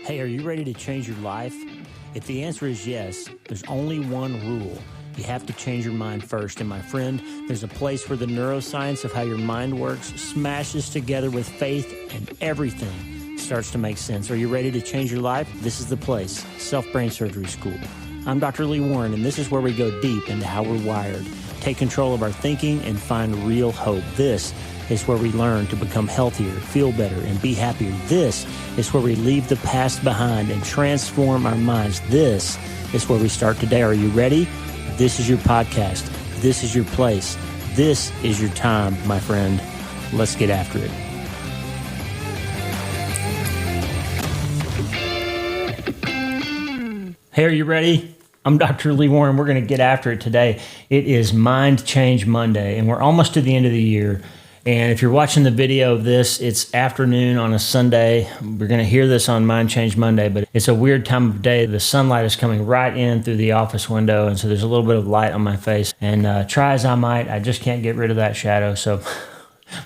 Hey, are you ready to change your life? If the answer is yes, there's only one rule. You have to change your mind first. And my friend, there's a place where the neuroscience of how your mind works smashes together with faith and everything starts to make sense. Are you ready to change your life? This is the place, Self-Brain Surgery School. I'm Dr. Lee Warren, and this is where we go deep into how we're wired, take control of our thinking, and find real hope. This is where we learn to become healthier, feel better, and be happier. This is where we leave the past behind and transform our minds. This is where we start today. Are you ready? This is your podcast. This is your place. This is your time, my friend. Let's get after it. Hey, are you ready? I'm Dr. Lee Warren. We're going to get after it today. It is Mind Change Monday, and we're almost to the end of the year. And if you're watching the video of this, it's afternoon on a Sunday. We're going to hear this on Mind Change Monday, but it's a weird time of day. The sunlight is coming right in through the office window, and so there's a little bit of light on my face. And try as I might, I just can't get rid of that shadow. So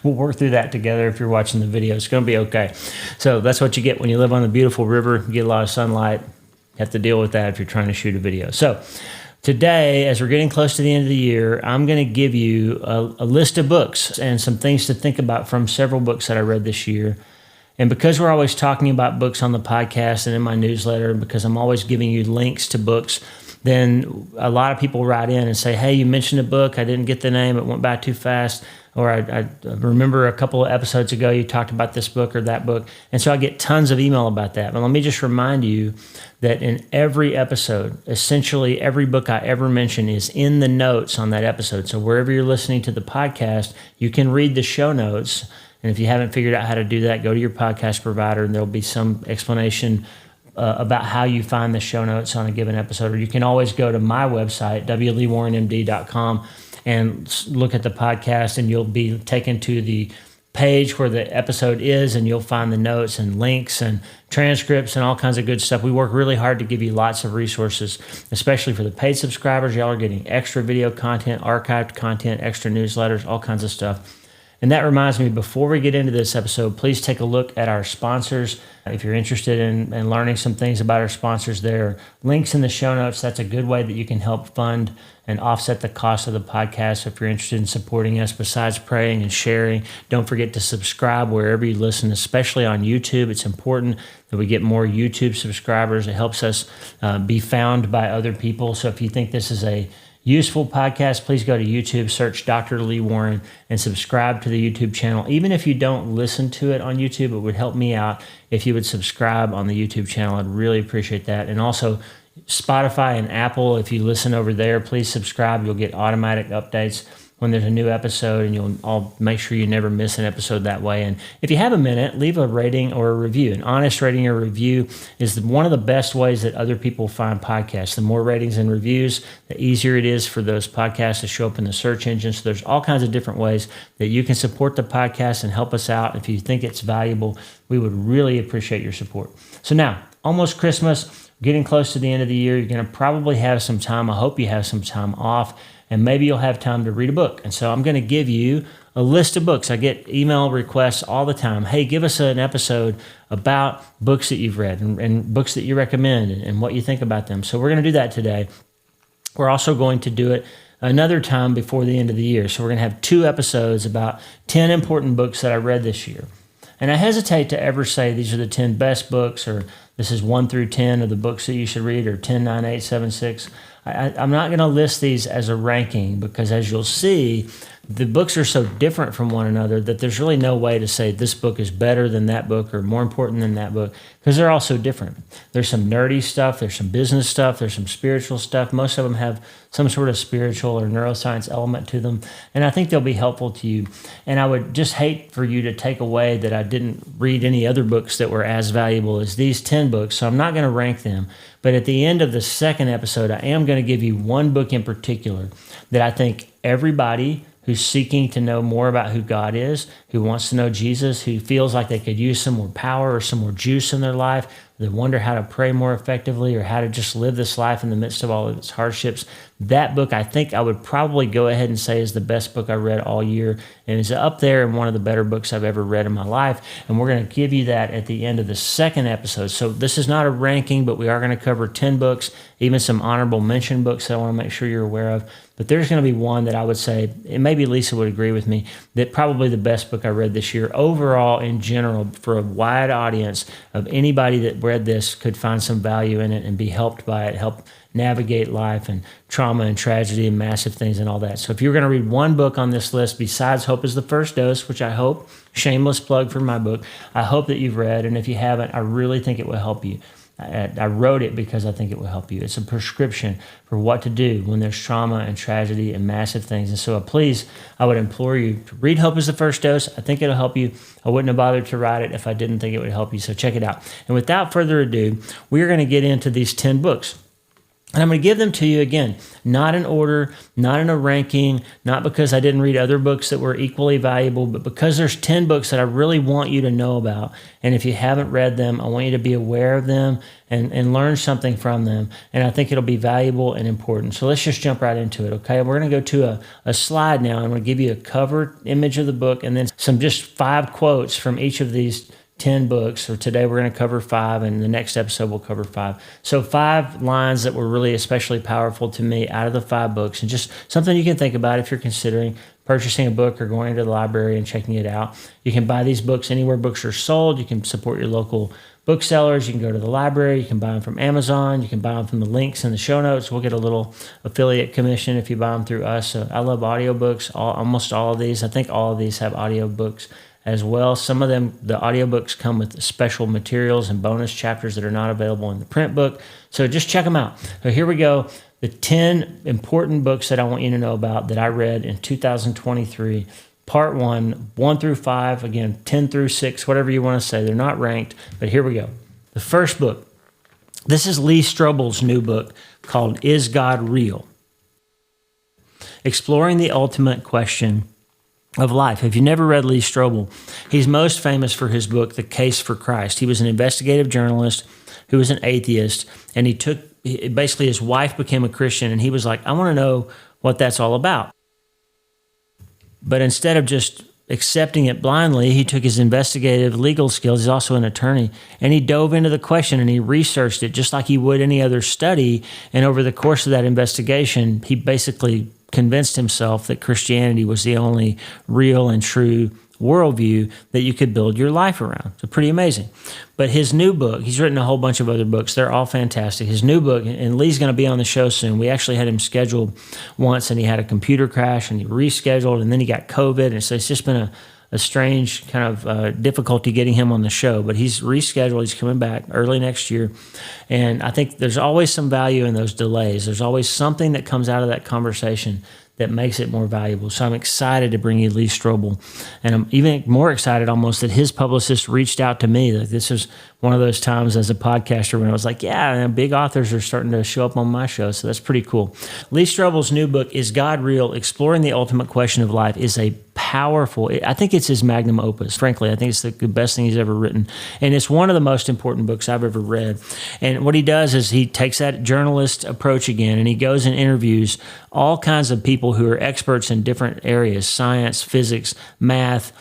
we'll work through that together. If you're watching the video, it's going to be okay. So that's what you get when you live on a beautiful river. You get a lot of sunlight. You have to deal with that if you're trying to shoot a video. So today, as we're getting close to the end of the year, I'm going to give you a list of books and some things to think about from several books that I read this year. And because we're always talking about books on the podcast and in my newsletter, because I'm always giving you links to books, then a lot of people write in and say, hey, you mentioned a book, I didn't get the name, it went by too fast. Or I remember a couple of episodes ago you talked about this book or that book. And so I get tons of email about that. But let me just remind you that in every episode, essentially every book I ever mention is in the notes on that episode. So wherever you're listening to the podcast, you can read the show notes. And if you haven't figured out how to do that, go to your podcast provider and there'll be some explanation about how you find the show notes on a given episode. Or you can always go to my website, wleewarrenmd.com, and look at the podcast, and you'll be taken to the page where the episode is, and you'll find the notes and links and transcripts and all kinds of good stuff. We work really hard to give you lots of resources, especially for the paid subscribers. Y'all are getting extra video content, archived content, extra newsletters, all kinds of stuff. And that reminds me, before we get into this episode, please take a look at our sponsors. If you're interested in learning some things about our sponsors, there are links in the show notes. That's a good way that you can help fund and offset the cost of the podcast. If you're interested in supporting us, besides praying and sharing, don't forget to subscribe wherever you listen, especially on YouTube. It's important that we get more YouTube subscribers. It helps us be found by other people. So if you think this is a useful podcast, please go to YouTube, search Dr. Lee Warren, and subscribe to the YouTube channel. Even if you don't listen to it on YouTube, it would help me out if you would subscribe on the YouTube channel. I'd really appreciate that. And also Spotify and Apple, if you listen over there, please subscribe. You'll get automatic updates when there's a new episode, and I'll make sure you never miss an episode that way. And if you have a minute, leave a rating or a review. An honest rating or review is one of the best ways that other people find podcasts. The more ratings and reviews, the easier it is for those podcasts to show up in the search engine. So there's all kinds of different ways that you can support the podcast and help us out. If you think it's valuable, we would really appreciate your support. So now, almost Christmas, getting close to the end of the year, you're going to probably have some time. I hope you have some time off, and maybe you'll have time to read a book. And so I'm going to give you a list of books. I get email requests all the time. Hey, give us an episode about books that you've read and books that you recommend and what you think about them. So we're going to do that today. We're also going to do it another time before the end of the year. So we're going to have 2 episodes about 10 important books that I read this year. And I hesitate to ever say these are the 10 best books, or this is 1 through 10 of the books that you should read, or 10, 9, 8, 7, 6. I'm not going to list these as a ranking because, as you'll see, the books are so different from one another that there's really no way to say this book is better than that book or more important than that book, because they're all so different. There's some nerdy stuff, there's some business stuff, there's some spiritual stuff. Most of them have some sort of spiritual or neuroscience element to them, and I think they'll be helpful to you. And I would just hate for you to take away that I didn't read any other books that were as valuable as these 10 books, so I'm not going to rank them. But at the end of the second episode, I am going to give you one book in particular that I think everybody who's seeking to know more about who God is, who wants to know Jesus, who feels like they could use some more power or some more juice in their life, they wonder how to pray more effectively or how to just live this life in the midst of all of its hardships, That book, I think I would probably go ahead and say is the best book I read all year, and is up there and one of the better books I've ever read in my life. And we're going to give you that at the end of the second episode. So this is not a ranking, but we are going to cover 10 books, even some honorable mention books that I want to make sure you're aware of. But there's going to be one that I would say, and maybe Lisa would agree with me, that probably the best book I read this year overall in general for a wide audience of anybody that read this could find some value in it and be helped by it, help navigate life and trauma and tragedy and massive things and all that. So if you're going to read one book on this list besides Hope is the First Dose, which I hope, shameless plug for my book, I hope that you've read. And if you haven't, I really think it will help you. I wrote it because I think it will help you. It's a prescription for what to do when there's trauma and tragedy and massive things. And so please, I would implore you to read Hope is the First Dose. I think it'll help you. I wouldn't have bothered to write it if I didn't think it would help you. So check it out. And without further ado, we're going to get into these 10 books. And I'm going to give them to you again, not in order, not in a ranking, not because I didn't read other books that were equally valuable, but because there's 10 books that I really want you to know about. And if you haven't read them, I want you to be aware of them and learn something from them. And I think it'll be valuable and important. So let's just jump right into it, okay? We're going to go to a slide now. I'm going to give you a cover image of the book and then some just 5 quotes from each of these 10 books. So today we're going to cover 5, and the next episode we'll cover 5. So 5 lines that were really especially powerful to me out of the 5 books, and just something you can think about if you're considering purchasing a book or going to the library and checking it out. You can buy these books anywhere books are sold. You can support your local booksellers. You can go to the library. You can buy them from Amazon. You can buy them from the links in the show notes. We'll get a little affiliate commission if you buy them through us. So I love audiobooks, almost all of these. I think all of these have audiobooks as well. Some of them, the audiobooks come with special materials and bonus chapters that are not available in the print book. So just check them out. So here we go. The 10 important books that I want you to know about that I read in 2023. Part 1, 1 through 5, again, 10 through 6, whatever you want to say. They're not ranked, but here we go. The first book. This is Lee Strobel's new book called Is God Real? Exploring the ultimate question of life. If you never read Lee Strobel, he's most famous for his book, The Case for Christ. He was an investigative journalist who was an atheist, and basically his wife became a Christian, and he was like, I want to know what that's all about. But instead of just accepting it blindly, he took his investigative legal skills, he's also an attorney, and he dove into the question and he researched it just like he would any other study. And over the course of that investigation, he basically convinced himself that Christianity was the only real and true worldview that you could build your life around. So pretty amazing. But his new book, he's written a whole bunch of other books. They're all fantastic. His new book, and Lee's going to be on the show soon. We actually had him scheduled once, and he had a computer crash, and he rescheduled, and then he got COVID. And so it's just been a strange kind of difficulty getting him on the show. But he's rescheduled. He's coming back early next year. And I think there's always some value in those delays. There's always something that comes out of that conversation that makes it more valuable. So I'm excited to bring you Lee Strobel. And I'm even more excited almost that his publicist reached out to me. Like, this was one of those times as a podcaster when I was like, yeah, big authors are starting to show up on my show. So that's pretty cool. Lee Strobel's new book, Is God Real? Exploring the Ultimate Question of Life, is a powerful, I think it's his magnum opus. Frankly, I think it's the best thing he's ever written. And it's one of the most important books I've ever read. And what he does is he takes that journalist approach again, and he goes and interviews all kinds of people who are experts in different areas, science, physics, math,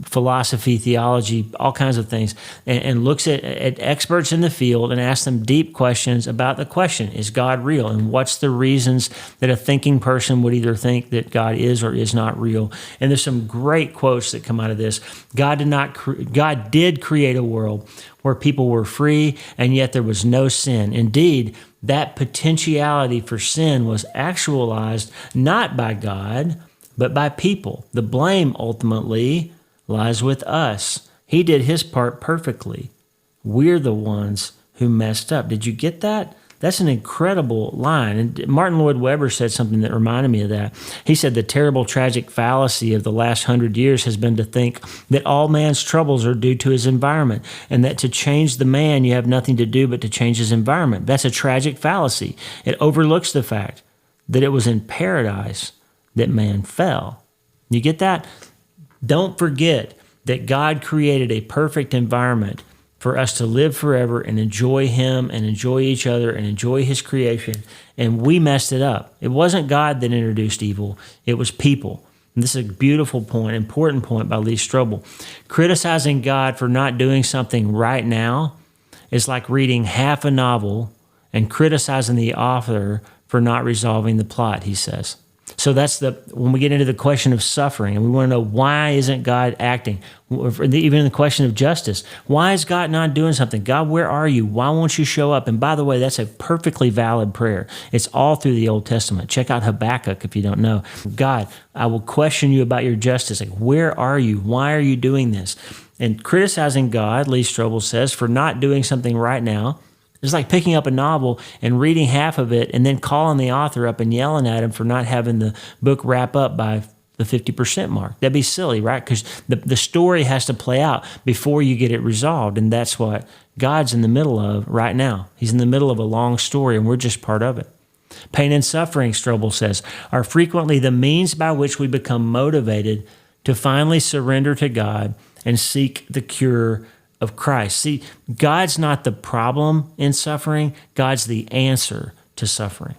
philosophy, theology, all kinds of things, and looks at experts in the field and asks them deep questions about the question, is God real? And what's the reasons that a thinking person would either think that God is or is not real? And there's some great quotes that come out of this. God did create a world where people were free, and yet there was no sin. Indeed, that potentiality for sin was actualized not by God, but by people. The blame ultimately lies with us. He did his part perfectly. We're the ones who messed up. Did you get that? That's an incredible line. And Martin Lloyd Webber said something that reminded me of that. He said the terrible, tragic fallacy of the last 100 years has been to think that all man's troubles are due to his environment, and that to change the man, you have nothing to do but to change his environment. That's a tragic fallacy. It overlooks the fact that it was in paradise that man fell. You get that? Don't forget that God created a perfect environment for us to live forever and enjoy him and enjoy each other and enjoy his creation. And we messed it up. It wasn't God that introduced evil. It was people. And this is a beautiful point, important point by Lee Strobel. Criticizing God for not doing something right now is like reading half a novel and criticizing the author for not resolving the plot, he says. So that's when we get into the question of suffering, and we want to know, why isn't God acting? Even in the question of justice, why is God not doing something? God, where are you? Why won't you show up? And by the way, that's a perfectly valid prayer. It's all through the Old Testament. Check out Habakkuk if you don't know. God, I will question you about your justice. Like, where are you? Why are you doing this? And criticizing God, Lee Strobel says, for not doing something right now, it's like picking up a novel and reading half of it and then calling the author up and yelling at him for not having the book wrap up by the 50% mark. That'd be silly, right? Because the story has to play out before you get it resolved. And that's what God's in the middle of right now. He's in the middle of a long story, and we're just part of it. Pain and suffering, Strobel says, are frequently the means by which we become motivated to finally surrender to God and seek the cure of Christ. See, God's not the problem in suffering. God's the answer to suffering.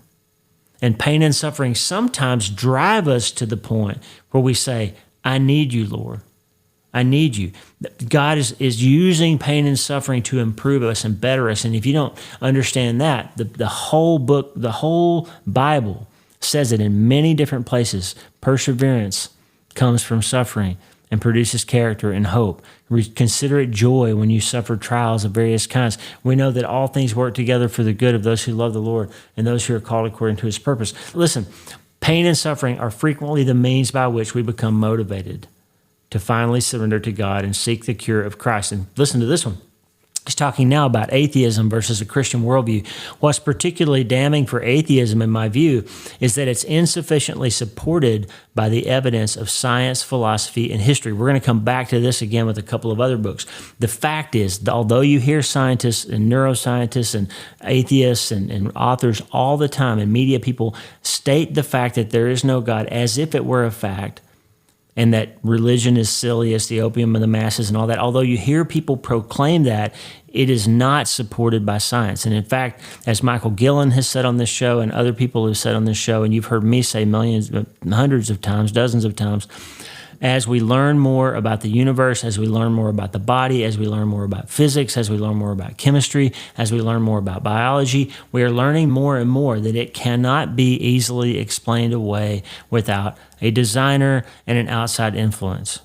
And pain and suffering sometimes drive us to the point where we say, I need you, Lord. I need you. God is using pain and suffering to improve us and better us. And if you don't understand that, the whole book, the whole Bible says it in many different places. Perseverance comes from suffering and produces character and hope. Consider it joy when you suffer trials of various kinds. We know that all things work together for the good of those who love the Lord and those who are called according to his purpose. Listen, pain and suffering are frequently the means by which we become motivated to finally surrender to God and seek the cure of Christ. And listen to this one. He's talking now about atheism versus a Christian worldview. What's particularly damning for atheism, in my view, is that it's insufficiently supported by the evidence of science, philosophy, and history. We're going to come back to this again with a couple of other books. The fact is, although you hear scientists and neuroscientists and atheists and authors all the time, and media people state the fact that there is no God as if it were a fact, and that religion is silly, it's the opium of the masses and all that. Although you hear people proclaim that, it is not supported by science. And in fact, as Michael Gillen has said on this show and other people have said on this show, and you've heard me say hundreds of times, dozens of times, as we learn more about the universe, as we learn more about the body, as we learn more about physics, as we learn more about chemistry, as we learn more about biology, we are learning more and more that it cannot be easily explained away without a designer and an outside influence.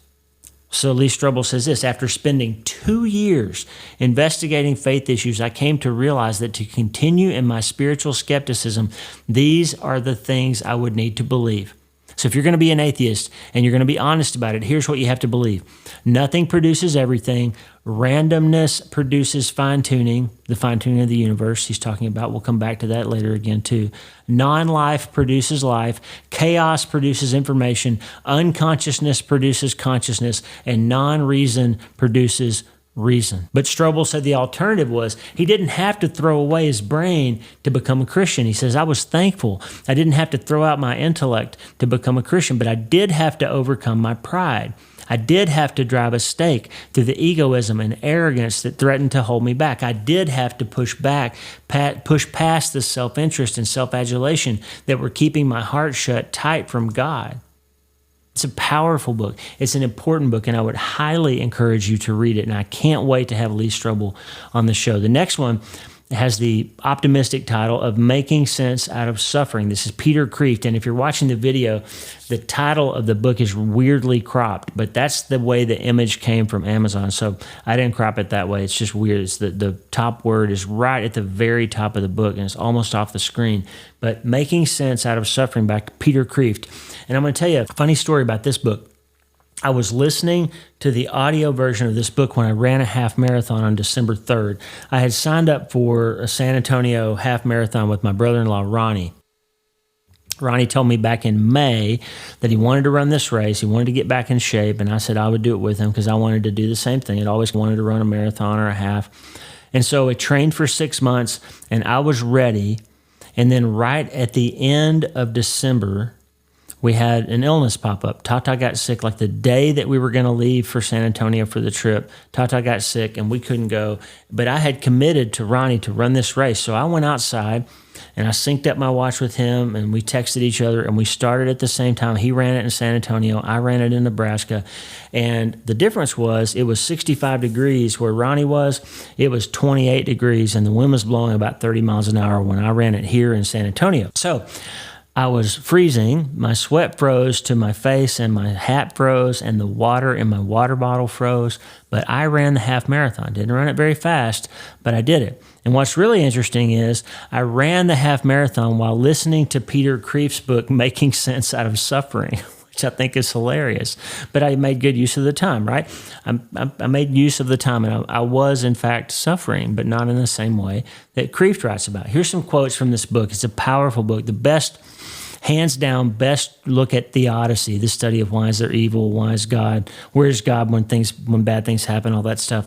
So Lee Strobel says this: after spending 2 years investigating faith issues, I came to realize that to continue in my spiritual skepticism, these are the things I would need to believe. So if you're going to be an atheist and you're going to be honest about it, here's what you have to believe. Nothing produces everything. Randomness produces fine-tuning, the fine-tuning of the universe he's talking about. We'll come back to that later again too. Non-life produces life. Chaos produces information. Unconsciousness produces consciousness. And non-reason produces reason. But Strobel said the alternative was he didn't have to throw away his brain to become a Christian. He says, I was thankful. I didn't have to throw out my intellect to become a Christian, but I did have to overcome my pride. I did have to drive a stake through the egoism and arrogance that threatened to hold me back. I did have to push past the self-interest and self-adulation that were keeping my heart shut tight from God. It's a powerful book. It's an important book, and I would highly encourage you to read it. And I can't wait to have Lee Strobel on the show. The next one has the optimistic title of Making Sense Out of Suffering. This is Peter Kreeft. And if you're watching the video, the title of the book is weirdly cropped, but that's the way the image came from Amazon. So I didn't crop it that way. It's just weird. It's the top word is right at the very top of the book, and it's almost off the screen. But Making Sense Out of Suffering by Peter Kreeft. And I'm going to tell you a funny story about this book. I was listening to the audio version of this book when I ran a half marathon on December 3rd. I had signed up for a San Antonio half marathon with my brother-in-law, Ronnie. Ronnie told me back in May that he wanted to run this race. He wanted to get back in shape, and I said I would do it with him because I wanted to do the same thing. I'd always wanted to run a marathon or a half. And so I trained for 6 months, and I was ready. And then right at the end of December, we had an illness pop up. Tata got sick like the day that we were going to leave for San Antonio for the trip. Tata got sick and we couldn't go. But I had committed to Ronnie to run this race. So I went outside and I synced up my watch with him and we texted each other and we started at the same time. He ran it in San Antonio. I ran it in Nebraska. And the difference was it was 65 degrees where Ronnie was. It was 28 degrees and the wind was blowing about 30 miles an hour when I ran it here in San Antonio. So I was freezing. My sweat froze to my face and my hat froze and the water in my water bottle froze. But I ran the half marathon. Didn't run it very fast, but I did it. And what's really interesting is I ran the half marathon while listening to Peter Kreeft's book, Making Sense Out of Suffering, which I think is hilarious. But I made good use of the time, right? I made use of the time, and I was, in fact, suffering, but not in the same way that Kreeft writes about. Here's some quotes from this book. It's a powerful book. The best, hands down, best look at theodicy, the study of why is there evil, why is God, where is God when bad things happen, all that stuff.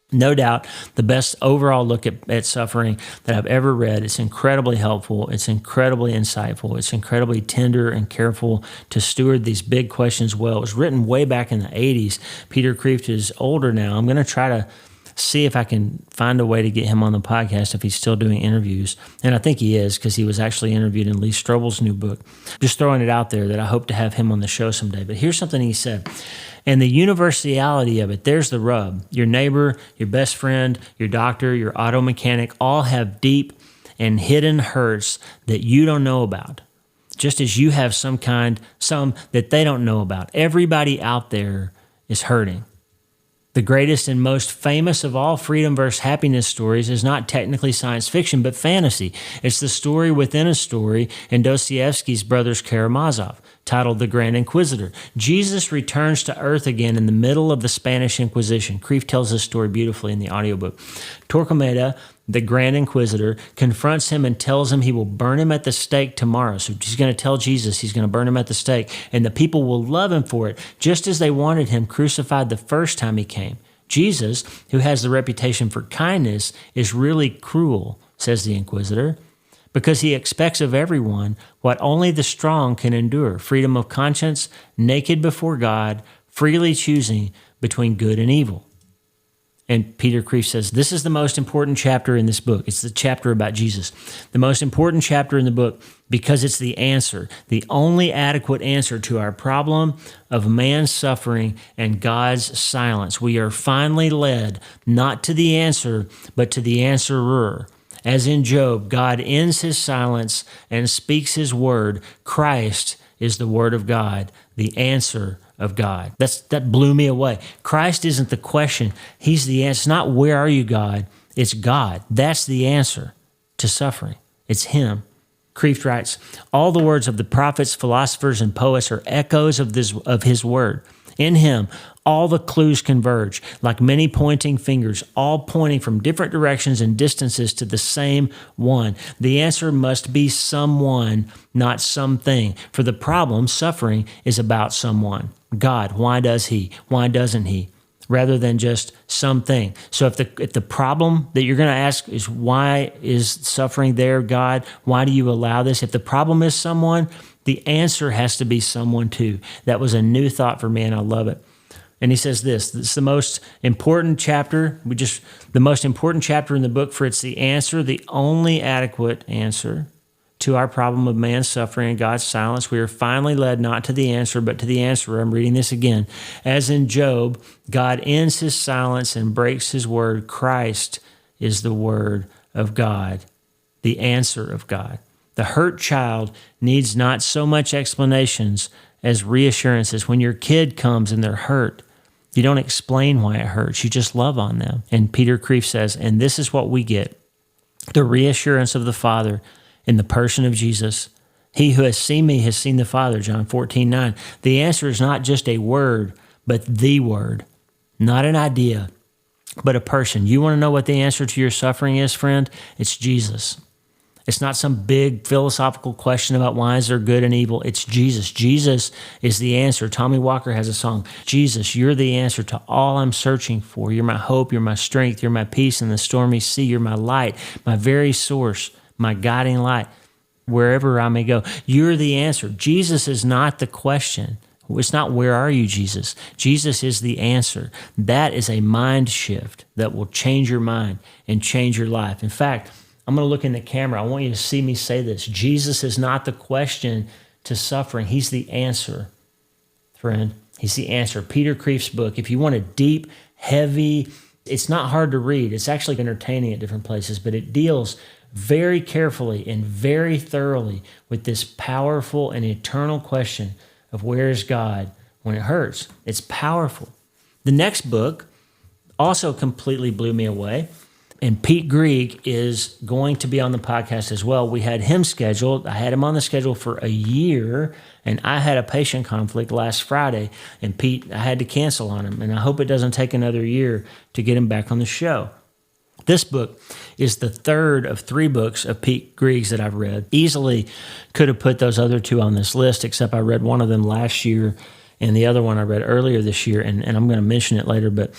No doubt the best overall look at suffering that I've ever read. It's incredibly helpful. It's incredibly insightful. It's incredibly tender and careful to steward these big questions well. It was written way back in the 80s. Peter Kreeft is older now. I'm going to try to see if I can find a way to get him on the podcast if he's still doing interviews. And I think he is because he was actually interviewed in Lee Strobel's new book. Just throwing it out there that I hope to have him on the show someday. But here's something he said. And the universality of it, there's the rub. Your neighbor, your best friend, your doctor, your auto mechanic all have deep and hidden hurts that you don't know about. Just as you have some that they don't know about. Everybody out there is hurting. The greatest and most famous of all freedom versus happiness stories is not technically science fiction, but fantasy. It's the story within a story in Dostoevsky's Brothers Karamazov, titled The Grand Inquisitor. Jesus returns to earth again in the middle of the Spanish Inquisition. Kreeft tells this story beautifully in the audiobook. Torquemada, the Grand Inquisitor, confronts him and tells him he will burn him at the stake tomorrow. So he's going to tell Jesus he's going to burn him at the stake, and the people will love him for it, just as they wanted him crucified the first time he came. Jesus, who has the reputation for kindness, is really cruel, says the Inquisitor, because he expects of everyone what only the strong can endure, freedom of conscience, naked before God, freely choosing between good and evil. And Peter Kreeft says, this is the most important chapter in this book. It's the chapter about Jesus. The most important chapter in the book because it's the answer, the only adequate answer to our problem of man's suffering and God's silence. We are finally led not to the answer, but to the answerer. As in Job, God ends his silence and speaks his word. Christ is the word of God, the answer of God. That blew me away. Christ isn't the question. He's the answer. It's not where are you, God? It's God. That's the answer to suffering. It's him. Kreeft writes, all the words of the prophets, philosophers, and poets are echoes of his word. In him, all the clues converge, like many pointing fingers, all pointing from different directions and distances to the same one. The answer must be someone, not something. For the problem, suffering, is about someone. God, why does he? Why doesn't he? Rather than just something. So if the problem that you're going to ask is why is suffering there, God? Why do you allow this? If the problem is someone, the answer has to be someone too. That was a new thought for me, and I love it. And he says this is the most important chapter. The most important chapter in the book, for it's the answer, the only adequate answer to our problem of man's suffering and God's silence. We are finally led not to the answer, but to the answerer. I'm reading this again. As in Job, God ends his silence and breaks his word. Christ is the word of God, the answer of God. The hurt child needs not so much explanations as reassurances. When your kid comes and they're hurt, you don't explain why it hurts. You just love on them. And Peter Kreeft says, and this is what we get, the reassurance of the Father in the person of Jesus. He who has seen me has seen the Father, John 14:9. The answer is not just a word, but the word, not an idea, but a person. You want to know what the answer to your suffering is, friend? It's Jesus. It's not some big philosophical question about why is there good and evil. It's Jesus. Jesus is the answer. Tommy Walker has a song, Jesus, you're the answer to all I'm searching for. You're my hope, you're my strength, you're my peace in the stormy sea. You're my light, my very source, my guiding light. wherever I may go. You're the answer. Jesus is not the question. It's not, where are you, Jesus? Jesus is the answer. That is a mind shift that will change your mind and change your life. In fact, I'm going to look in the camera. I want you to see me say this. Jesus is not the question to suffering. He's the answer, friend. He's the answer. Peter Kreeft's book, if you want a deep, heavy, it's not hard to read. It's actually entertaining at different places, but it deals very carefully and very thoroughly with this powerful and eternal question of where is God when it hurts. It's powerful. The next book also completely blew me away. And Pique Greig is going to be on the podcast as well. We had him scheduled. I had him on the schedule for a year, and I had a patient conflict last Friday, and Pete, I had to cancel on him. And I hope it doesn't take another year to get him back on the show. This book is the third of 3 books of Pique Greig's that I've read. Easily could have put those other 2 on this list, except I read one of them last year, and the other one I read earlier this year, and I'm going to mention it later. But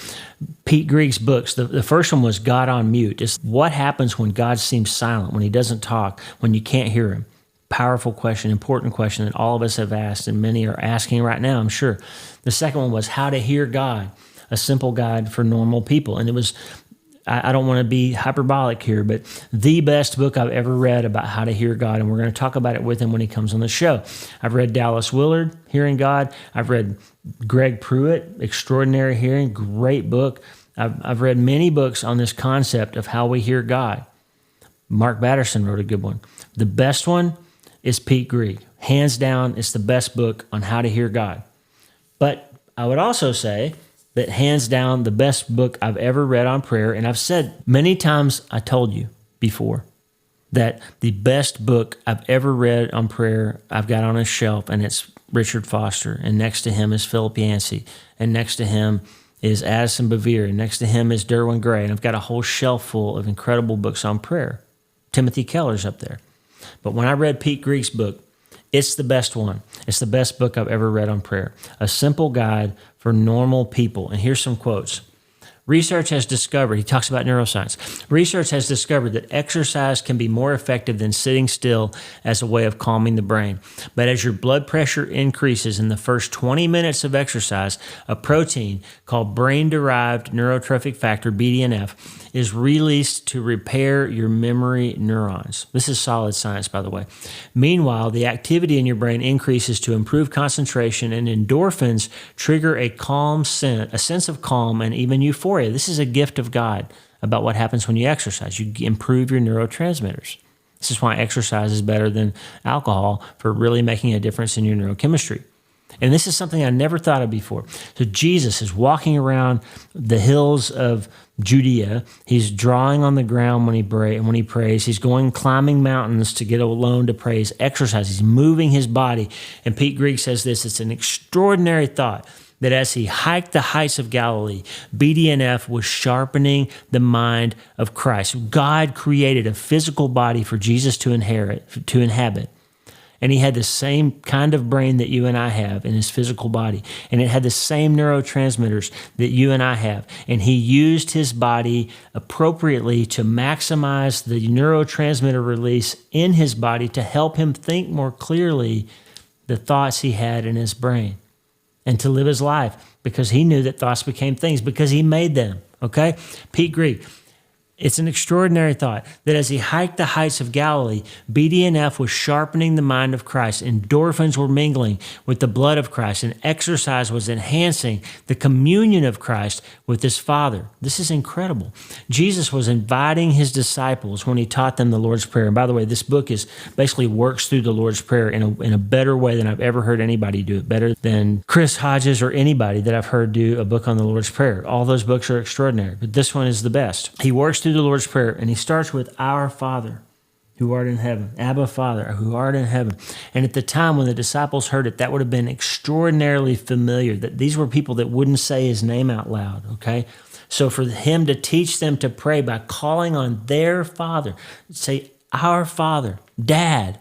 Pique Greig's books, the first one was God on Mute. It's what happens when God seems silent, when he doesn't talk, when you can't hear him. Powerful question, important question that all of us have asked, and many are asking right now, I'm sure. The second one was How to Hear God, a simple guide for normal people. And it was, I don't want to be hyperbolic here, but the best book I've ever read about how to hear God, and we're going to talk about it with him when he comes on the show. I've read Dallas Willard, Hearing God. I've read Greg Pruitt, Extraordinary Hearing, great book. I've read many books on this concept of how we hear God. Mark Batterson wrote a good one. The best one is Pique Greig. Hands down, it's the best book on how to hear God. But I would also say that hands down, the best book I've ever read on prayer, and I've said many times, I told you before, that the best book I've ever read on prayer, I've got on a shelf, and it's Richard Foster, and next to him is Philip Yancey, and next to him is Addison Bevere, and next to him is Derwin Gray, and I've got a whole shelf full of incredible books on prayer. Timothy Keller's up there. But when I read Pique Greig's book, it's the best one. It's the best book I've ever read on prayer. A simple guide for normal people. And here's some quotes. Research has discovered, he talks about neuroscience, research has discovered that exercise can be more effective than sitting still as a way of calming the brain. But as your blood pressure increases in the first 20 minutes of exercise, a protein called brain-derived neurotrophic factor, BDNF, is released to repair your memory neurons. This is solid science, by the way. Meanwhile, the activity in your brain increases to improve concentration, and endorphins trigger a sense of calm and even euphoria. This is a gift of God about what happens when you exercise. You improve your neurotransmitters. This is why exercise is better than alcohol for really making a difference in your neurochemistry. And this is something I never thought of before. So Jesus is walking around the hills of Judea. He's drawing on the ground when he prays. He's going climbing mountains to get alone to pray. He's exercising. He's moving his body. And Pique Greig says this, it's an extraordinary thought that as he hiked the heights of Galilee, BDNF was sharpening the mind of Christ. God created a physical body for Jesus to inhabit. And he had the same kind of brain that you and I have in his physical body. And it had the same neurotransmitters that you and I have. And he used his body appropriately to maximize the neurotransmitter release in his body to help him think more clearly the thoughts he had in his brain and to live his life, because he knew that thoughts became things because he made them, okay? Pique Greig. It's an extraordinary thought that as he hiked the heights of Galilee, BDNF was sharpening the mind of Christ. Endorphins were mingling with the blood of Christ, and exercise was enhancing the communion of Christ with his Father. This is incredible. Jesus was inviting his disciples when he taught them the Lord's Prayer. And by the way, this book is basically works through the Lord's Prayer in a better way than I've ever heard anybody do it, better than Chris Hodges or anybody that I've heard do a book on the Lord's Prayer. All those books are extraordinary, but this one is the best. He works through the Lord's Prayer, and he starts with Our Father, who art in heaven. Abba, Father, who art in heaven. And at the time when the disciples heard it, that would have been extraordinarily familiar, that these were people that wouldn't say his name out loud, okay? So for him to teach them to pray by calling on their Father, say, Our Father, Dad,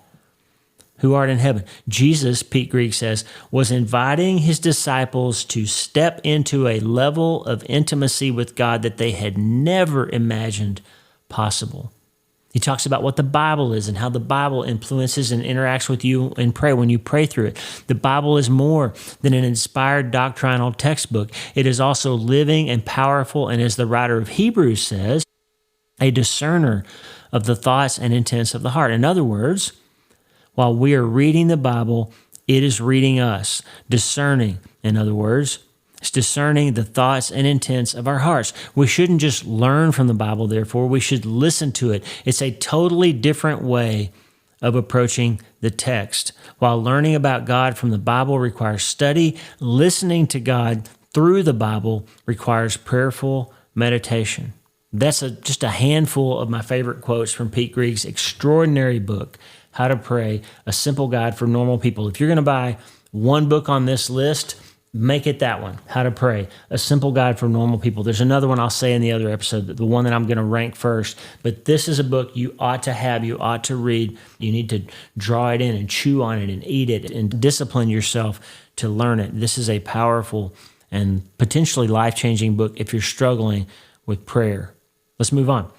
who art in heaven. Jesus, Pique Greig says, was inviting his disciples to step into a level of intimacy with God that they had never imagined possible. He talks about what the Bible is and how the Bible influences and interacts with you in prayer when you pray through it. The Bible is more than an inspired doctrinal textbook. It is also living and powerful, and as the writer of Hebrews says, a discerner of the thoughts and intents of the heart. In other words, while we are reading the Bible, it is reading us. Discerning, in other words, it's discerning the thoughts and intents of our hearts. We shouldn't just learn from the Bible, therefore. We should listen to it. It's a totally different way of approaching the text. While learning about God from the Bible requires study, listening to God through the Bible requires prayerful meditation. That's just a handful of my favorite quotes from Pique Greig's extraordinary book, How to Pray, A Simple Guide for Normal People. If you're going to buy one book on this list, make it that one, How to Pray, A Simple Guide for Normal People. There's another one I'll say in the other episode, the one that I'm going to rank first. But this is a book you ought to have, you ought to read. You need to draw it in and chew on it and eat it and discipline yourself to learn it. This is a powerful and potentially life-changing book if you're struggling with prayer. Let's move on.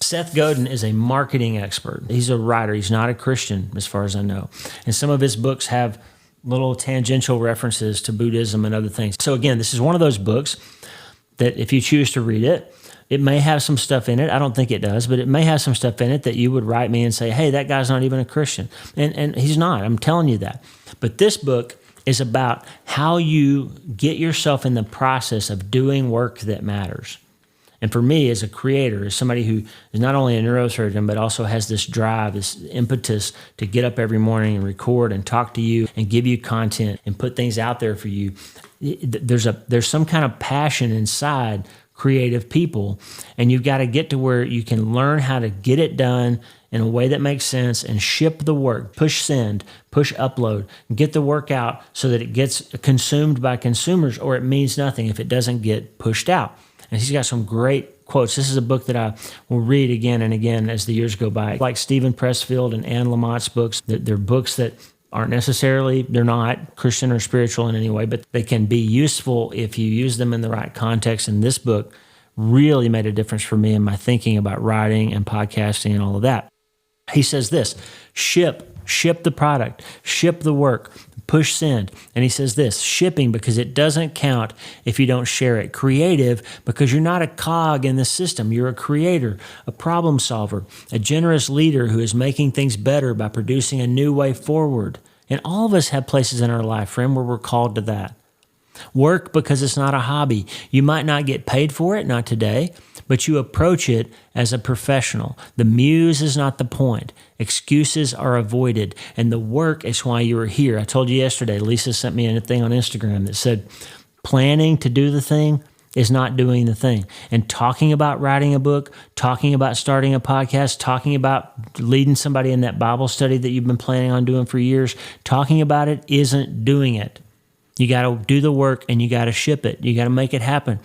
Seth Godin is a marketing expert. He's a writer. He's not a Christian, as far as I know. And some of his books have little tangential references to Buddhism and other things. So again, this is one of those books that if you choose to read it, it may have some stuff in it. I don't think it does, but it may have some stuff in it that you would write me and say, hey, that guy's not even a Christian. And he's not. I'm telling you that. But this book is about how you get yourself in the process of doing work that matters. And for me, as a creator, as somebody who is not only a neurosurgeon, but also has this drive, this impetus to get up every morning and record and talk to you and give you content and put things out there for you, there's some kind of passion inside creative people. And you've got to get to where you can learn how to get it done in a way that makes sense and ship the work, push send, push upload, get the work out so that it gets consumed by consumers, or it means nothing if it doesn't get pushed out. And he's got some great quotes. This is a book that I will read again and again as the years go by. Like Stephen Pressfield and Anne Lamott's books, they're books that aren't necessarily, they're not Christian or spiritual in any way, but they can be useful if you use them in the right context. And this book really made a difference for me in my thinking about writing and podcasting and all of that. He says this, ship the product, ship the work, push send. And he says this, shipping because it doesn't count if you don't share it. Creative because you're not a cog in the system. You're a creator, a problem solver, a generous leader who is making things better by producing a new way forward. And all of us have places in our life, friend, where we're called to that. Work because it's not a hobby. You might not get paid for it, not today, but you approach it as a professional. The muse is not the point. Excuses are avoided, and the work is why you are here. I told you yesterday, Lisa sent me a thing on Instagram that said, planning to do the thing is not doing the thing. And talking about writing a book, talking about starting a podcast, talking about leading somebody in that Bible study that you've been planning on doing for years, talking about it isn't doing it. You got to do the work and you got to ship it. You got to make it happen.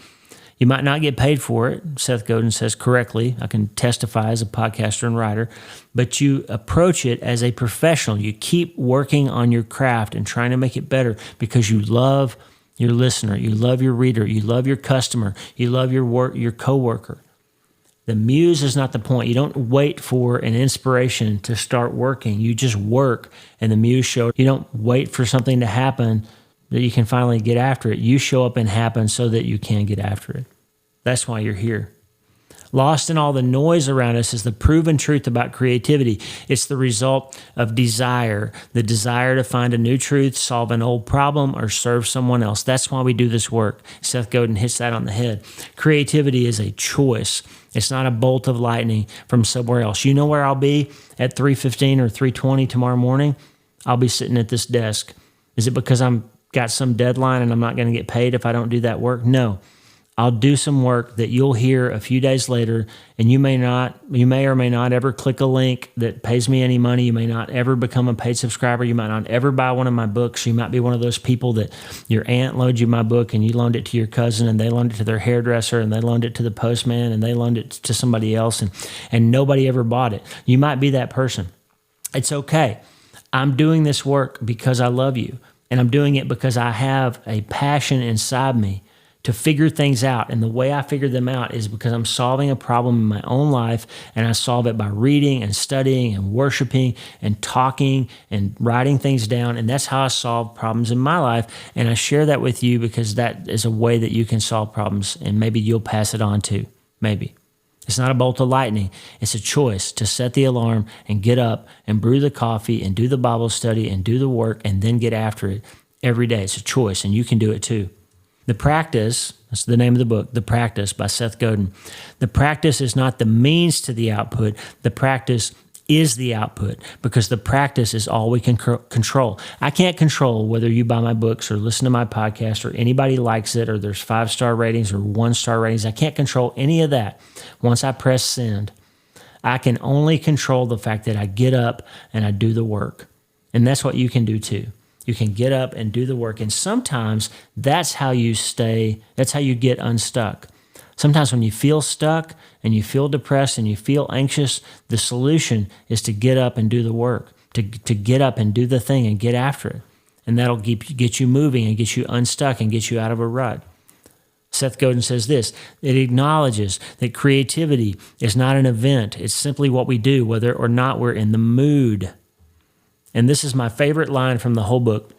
You might not get paid for it, Seth Godin says correctly. I can testify as a podcaster and writer, but you approach it as a professional. You keep working on your craft and trying to make it better because you love your listener, you love your reader, you love your customer, you love your coworker. The muse is not the point. You don't wait for an inspiration to start working. You just work and the muse shows. You don't wait for something to happen that you can finally get after it. You show up and happen so that you can get after it. That's why you're here. Lost in all the noise around us is the proven truth about creativity. It's the result of desire, the desire to find a new truth, solve an old problem, or serve someone else. That's why we do this work. Seth Godin hits that on the head. Creativity is a choice. It's not a bolt of lightning from somewhere else. You know where I'll be at 3:15 or 3:20 tomorrow morning? I'll be sitting at this desk. Is it because I'm got some deadline and I'm not going to get paid if I don't do that work? No. I'll do some work that you'll hear a few days later, and you may or may not ever click a link that pays me any money. You may not ever become a paid subscriber. You might not ever buy one of my books. You might be one of those people that your aunt loaned you my book and you loaned it to your cousin and they loaned it to their hairdresser and they loaned it to the postman and they loaned it to somebody else and nobody ever bought it. You might be that person. It's okay. I'm doing this work because I love you, and I'm doing it because I have a passion inside me to figure things out. And the way I figure them out is because I'm solving a problem in my own life, and I solve it by reading and studying and worshiping and talking and writing things down. And that's how I solve problems in my life. And I share that with you because that is a way that you can solve problems, and maybe you'll pass it on too. Maybe. It's not a bolt of lightning. It's a choice to set the alarm and get up and brew the coffee and do the Bible study and do the work and then get after it every day. It's a choice, and you can do it too. The Practice, that's the name of the book, The Practice by Seth Godin. The practice is not the means to the output. The practice is the output, because the practice is all we can control. I can't control whether you buy my books or listen to my podcast or anybody likes it or there's 5-star ratings or 1-star ratings. I can't control any of that once I press send. I can only control the fact that I get up and I do the work. And that's what you can do too. You can get up and do the work. And sometimes that's how you get unstuck. Sometimes when you feel stuck and you feel depressed and you feel anxious, the solution is to get up and do the work, to get up and do the thing and get after it. And that'll get you moving and get you unstuck and get you out of a rut. Seth Godin says this: it acknowledges that creativity is not an event. It's simply what we do, whether or not we're in the mood. And this is my favorite line from the whole book.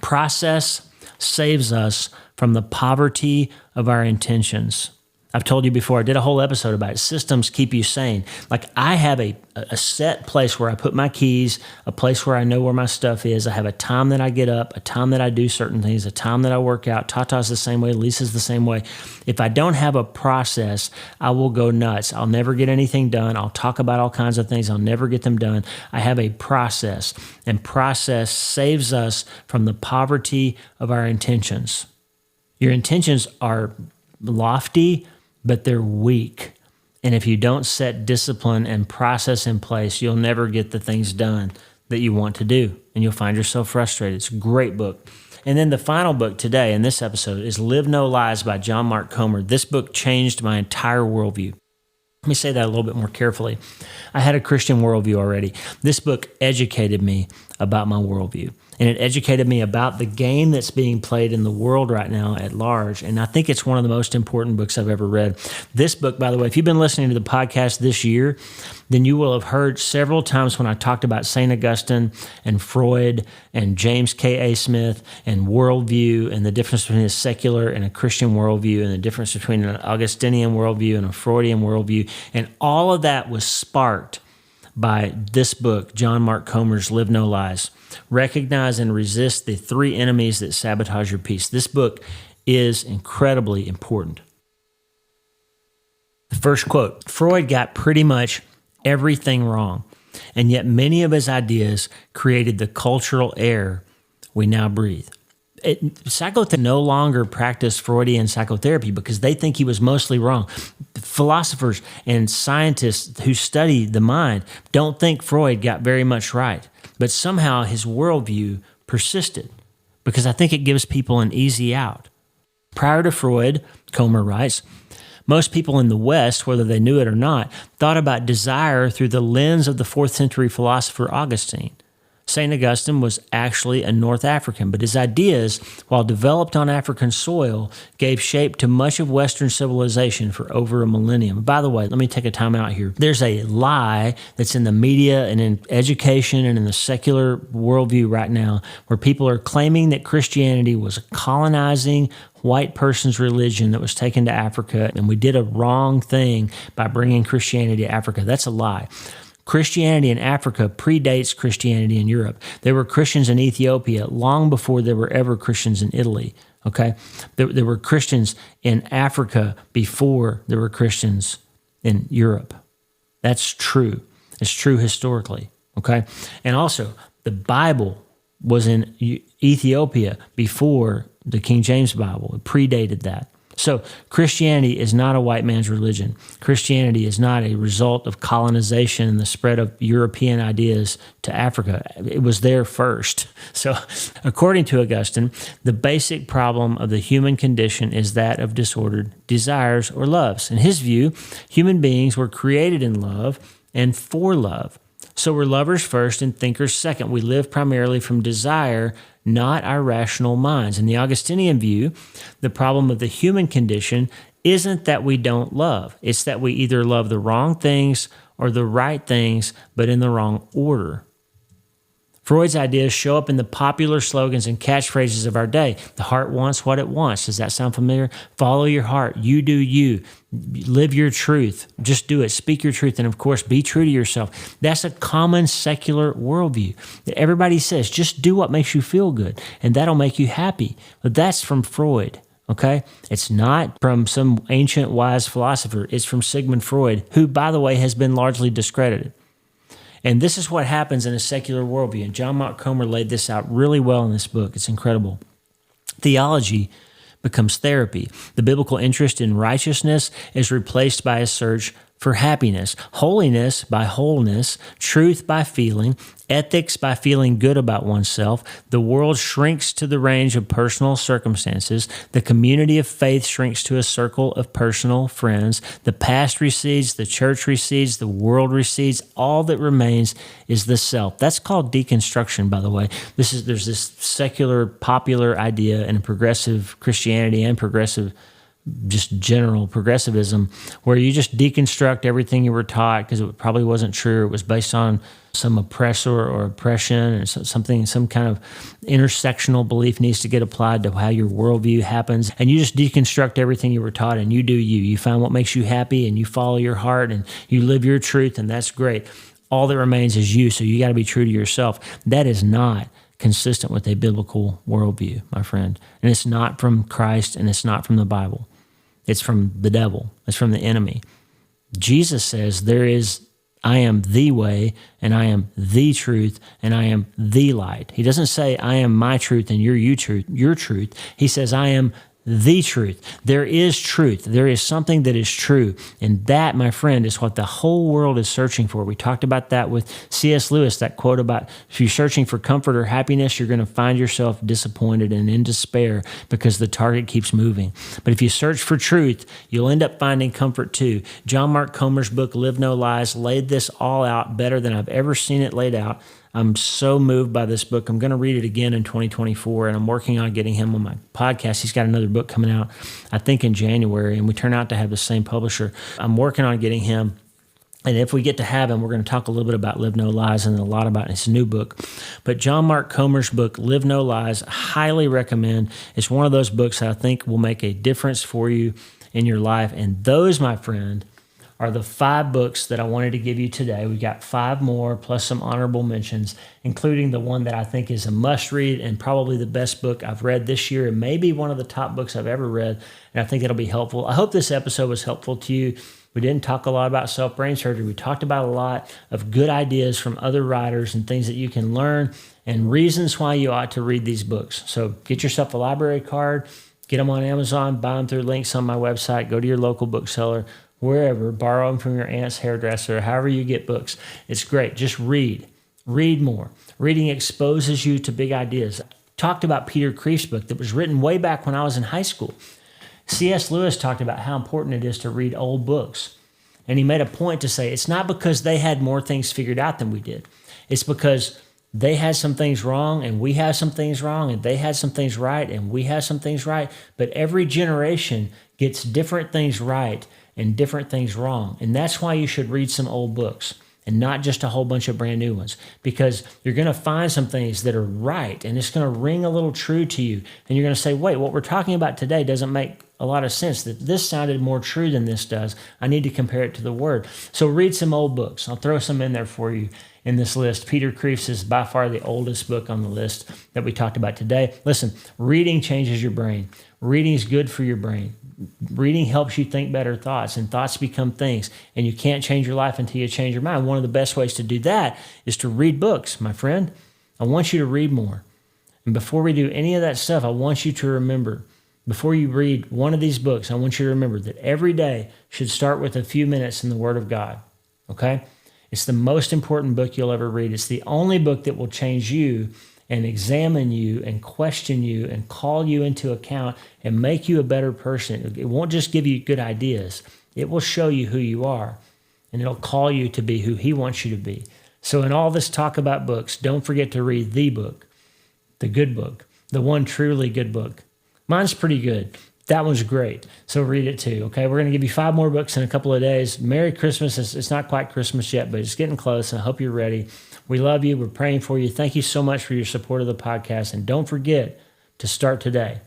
Process saves us from the poverty of our intentions. I've told you before, I did a whole episode about it. Systems keep you sane. Like, I have a set place where I put my keys, a place where I know where my stuff is. I have a time that I get up, a time that I do certain things, a time that I work out. Tata's the same way, Lisa's the same way. If I don't have a process, I will go nuts. I'll never get anything done. I'll talk about all kinds of things. I'll never get them done. I have a process, and process saves us from the poverty of our intentions. Your intentions are lofty, but they're weak. And if you don't set discipline and process in place, you'll never get the things done that you want to do, and you'll find yourself frustrated. It's a great book. And then the final book today in this episode is Live No Lies by John Mark Comer. This book changed my entire worldview. Let me say that a little bit more carefully. I had a Christian worldview already. This book educated me about my worldview, and it educated me about the game that's being played in the world right now at large, and I think it's one of the most important books I've ever read. This book, by the way, if you've been listening to the podcast this year, then you will have heard several times when I talked about St. Augustine and Freud and James K.A. Smith and worldview and the difference between a secular and a Christian worldview and the difference between an Augustinian worldview and a Freudian worldview, and all of that was sparked by this book, John Mark Comer's Live No Lies. Recognize and resist the 3 enemies that sabotage your peace. This book is incredibly important. The first quote: Freud got pretty much everything wrong, and yet many of his ideas created the cultural air we now breathe. Psychotherapists no longer practice Freudian psychotherapy because they think he was mostly wrong. Philosophers and scientists who study the mind don't think Freud got very much right, but somehow his worldview persisted because I think it gives people an easy out. Prior to Freud, Comer writes, most people in the West, whether they knew it or not, thought about desire through the lens of the 4th century philosopher Augustine. St. Augustine was actually a North African, but his ideas, while developed on African soil, gave shape to much of Western civilization for over a millennium. By the way, let me take a time out here. There's a lie that's in the media and in education and in the secular worldview right now where people are claiming that Christianity was a colonizing white person's religion that was taken to Africa, and we did a wrong thing by bringing Christianity to Africa. That's a lie. Christianity in Africa predates Christianity in Europe. There were Christians in Ethiopia long before there were ever Christians in Italy, okay? There were Christians in Africa before there were Christians in Europe. That's true. It's true historically, okay? And also, the Bible was in Ethiopia before the King James Bible. It predated that. So Christianity is not a white man's religion. Christianity is not a result of colonization and the spread of European ideas to Africa. It was there first. So according to Augustine, the basic problem of the human condition is that of disordered desires or loves. In his view, human beings were created in love and for love. So we're lovers first and thinkers second. We live primarily from desire, not our rational minds. In the Augustinian view, the problem of the human condition isn't that we don't love. It's that we either love the wrong things or the right things, but in the wrong order. Freud's ideas show up in the popular slogans and catchphrases of our day. The heart wants what it wants. Does that sound familiar? Follow your heart. You do you. Live your truth. Just do it. Speak your truth. And of course, be true to yourself. That's a common secular worldview. Everybody says, just do what makes you feel good, and that'll make you happy. But that's from Freud. Okay? It's not from some ancient wise philosopher. It's from Sigmund Freud, who, by the way, has been largely discredited. And this is what happens in a secular worldview. And John Mark Comer laid this out really well in this book. It's incredible. Theology becomes therapy. The biblical interest in righteousness is replaced by a search for happiness, holiness by wholeness, truth by feeling, ethics by feeling good about oneself. The world shrinks to the range of personal circumstances. The community of faith shrinks to a circle of personal friends. The past recedes, the church recedes, the world recedes. All that remains is the self. That's called deconstruction, by the way. There's this secular, popular idea in progressive Christianity and progressive just general progressivism, where you just deconstruct everything you were taught because it probably wasn't true. It was based on some oppressor or oppression, and some kind of intersectional belief needs to get applied to how your worldview happens. And you just deconstruct everything you were taught, and you do you. You find what makes you happy, and you follow your heart, and you live your truth, and that's great. All that remains is you, so you got to be true to yourself. That is not consistent with a biblical worldview, my friend. And it's not from Christ, and it's not from the Bible. It's from the devil. It's from the enemy. Jesus says I am the way, and I am the truth, and I am the light. He doesn't say I am my truth and you're your truth. He says I am the truth. There is truth. There is something that is true. And that, my friend, is what the whole world is searching for. We talked about that with C.S. Lewis, that quote about if you're searching for comfort or happiness, you're going to find yourself disappointed and in despair because the target keeps moving. But if you search for truth, you'll end up finding comfort too. John Mark Comer's book, Live No Lies, laid this all out better than I've ever seen it laid out. I'm so moved by this book. I'm going to read it again in 2024, and I'm working on getting him on my podcast. He's got another book coming out, I think, in January, and we turn out to have the same publisher. I'm working on getting him, and if we get to have him, we're going to talk a little bit about Live No Lies and a lot about his new book. But John Mark Comer's book, Live No Lies, I highly recommend. It's one of those books that I think will make a difference for you in your life, and those, my friend, are the 5 books that I wanted to give you today. We got 5 more, plus some honorable mentions, including the one that I think is a must-read and probably the best book I've read this year, and maybe one of the top books I've ever read, and I think it'll be helpful. I hope this episode was helpful to you. We didn't talk a lot about self-brain surgery. We talked about a lot of good ideas from other writers and things that you can learn and reasons why you ought to read these books. So get yourself a library card, get them on Amazon, buy them through links on my website, go to your local bookseller, wherever, borrow them from your aunt's hairdresser, however you get books. It's great. Just read. Read more. Reading exposes you to big ideas. I talked about Peter Kreeft's book that was written way back when I was in high school. C.S. Lewis talked about how important it is to read old books. And he made a point to say it's not because they had more things figured out than we did. It's because they had some things wrong and we have some things wrong, and they had some things right and we have some things right. But every generation gets different things right and different things wrong. And that's why you should read some old books and not just a whole bunch of brand new ones, because you're going to find some things that are right and it's going to ring a little true to you. And you're going to say, wait, what we're talking about today doesn't make a lot of sense. That this sounded more true than this does. I need to compare it to the Word. So read some old books. I'll throw some in there for you in this list. Peter Kreeft's is by far the oldest book on the list that we talked about today. Listen, reading changes your brain. Reading is good for your brain. Reading helps you think better thoughts, and thoughts become things. And you can't change your life until you change your mind. One of the best ways to do that is to read books, my friend. I want you to read more. And before we do any of that stuff, I want you to remember, before you read one of these books, I want you to remember that every day should start with a few minutes in the Word of God, okay? It's the most important book you'll ever read. It's the only book that will change you and examine you and question you and call you into account and make you a better person. It won't just give you good ideas. It will show you who you are, and it'll call you to be who He wants you to be. So in all this talk about books, don't forget to read the book, the good book, the one truly good book. Mine's pretty good. That one's great. So read it too, okay? We're going to give you 5 more books in a couple of days. Merry Christmas. It's not quite Christmas yet, but it's getting close. I hope you're ready. We love you. We're praying for you. Thank you so much for your support of the podcast. And don't forget to start today.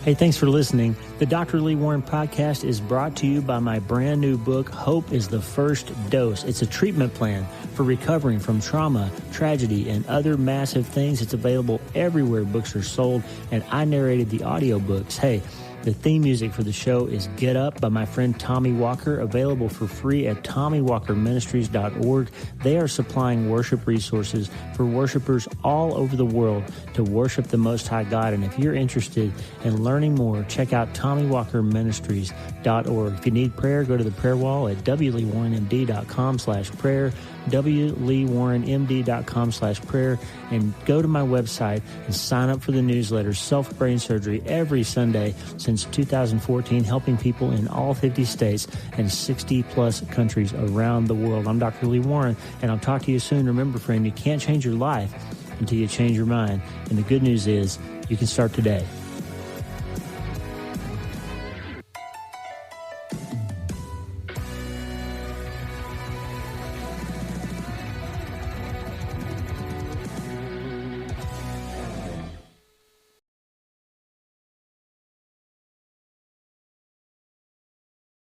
Hey, thanks for listening. The Dr. Lee Warren podcast is brought to you by my brand new book, Hope is the First Dose. It's a treatment plan for recovering from trauma, tragedy, and other massive things. It's available everywhere books are sold, and I narrated the audiobooks. Hey, the theme music for the show is Get Up by my friend Tommy Walker, available for free at TommyWalkerMinistries.org. They are supplying worship resources for worshipers all over the world to worship the Most High God. And if you're interested in learning more, check out TommyWalkerMinistries.org. If you need prayer, go to the prayer wall at wleewarrenmd.com/prayer, wleewarrenmd.com/prayer, and go to my website and sign up for the newsletter, Self-Brain Surgery, every Sunday since 2014, helping people in all 50 states and 60-plus countries around the world. I'm Dr. Lee Warren, and I'll talk to you soon. Remember, friend, you can't change your life until you change your mind. And the good news is you can start today.